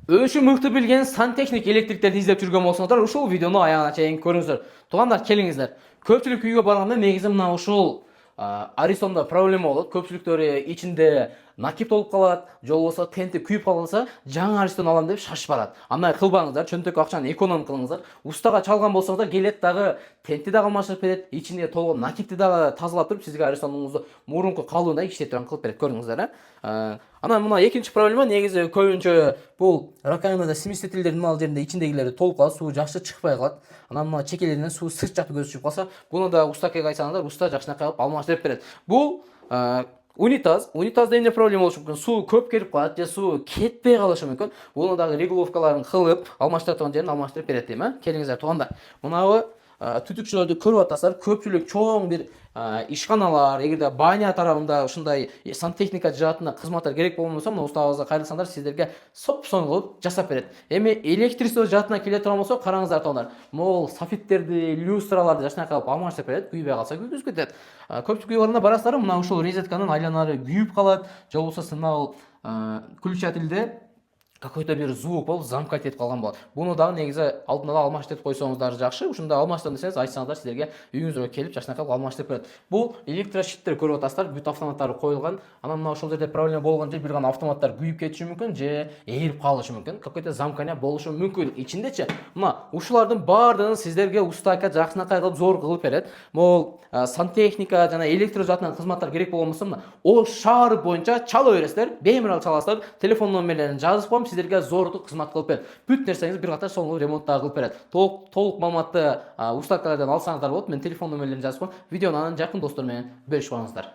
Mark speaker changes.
Speaker 1: Өші мықты білген сантехник электриктерді излеп жүрген болсаңыздар, ушул видеоны аяғына чейин көріңіздер. Туғандар, келіңіздер. Көпчүлүк үйгө барганда негизи мына ушул арисонда проблема болот. Көпчүлүктөр ичинде накип толуп калат, же болбосо тенти күйүп калса, жаңы аристон алам деп шашып барат. Андай кылбаңыздар, чөнтөк акчаны эконом кылыңыздар. Устага чалган болсоңуздар, келет дагы тенти дагы алмаштырып берет, ичинде толгон накипти дагы тазалап туруп, сизге аристонуңузду мурунку калыбында иштеп турган кылып берет. Көрдүңүздөр, Анан мына экинчи проблема негизи көбүнчө бул раковинада смесителдердин ал жеринде ичиндегилери толуп калат, суу жакшы чыкпай калат. Анан мына чекелеринен суу сырт жакты көзү чыгып калса, буну да устакеге айтсаңыздар, уста жакшынакай кылып алмаштырып берет. Бул унитазда эмне проблема болушу мүмкүн? Суу көп келип калат же суу кетпей калышы мүмкүн. Буну дагы регулировкаларын кылып, алмаштыра турган жерин алмаштырып берет дейм, Келиңиздер туугандар. Мынабы түтүкчүлөрдү көрүп атасыздар. Көпчүлүк чоң бир ишканалар, эгерде баня тарабында ушундай сантехника жаатында кызматтар керек болмосо, мына устабызга кайрылсаңдар, сиздерге соп-соң кылып жасап берет. Эми электричество жаатына келе турган болсо, караңыздар туугандар. Могул софиттерди, люстраларды жакшынакай кылып алмаштырып берет. Күйбөй калса күйгүзүп кетет. Көпчүлүк үй барганда барасыздар, мына ушул розетканын айланары күйүп калат, же болбосо сынал включателде какой-то бир звук болуп замкать этип калган болот. Буну дагы негизи алдын ала алмаштырып койсоңуздар жакшы. Ушунда алмаштырам десеңиз, айтсаңыздар, силерге үйүңүзгө келип жакшынакай алмаштырып берет. Бул электрощиттер көрүп атасыздар, бүт автоматтары коюлган. Анан мына ошол жерде проблема болгон же бир гана автоматтар күйүп кетиши мүмкүн, же ээрип калышы мүмкүн. Какой-то замкание болушу мүмкүн. Ичиндечи мына ушулардын баардыгын сиздерге устака жакшынакай кылып зор кылып берет. Могул сантехника жана электро жаатынан кызматтар керек болгон болсо, мына Ош шаары боюнча чала бересиздер, беймарал чаласыздар. Телефон номерлерин жазып коем, сиздерге зордуу кызмат кылып берет. Бүт нерсеңиз бир катар соңу ремонт дагы кылып берет. Толук маалыматты устакалардан алсаңыздар болот. Мен телефон номерлерин жазып коем. Видеону анан жакын достор менен бөлүшүп алыңыздар.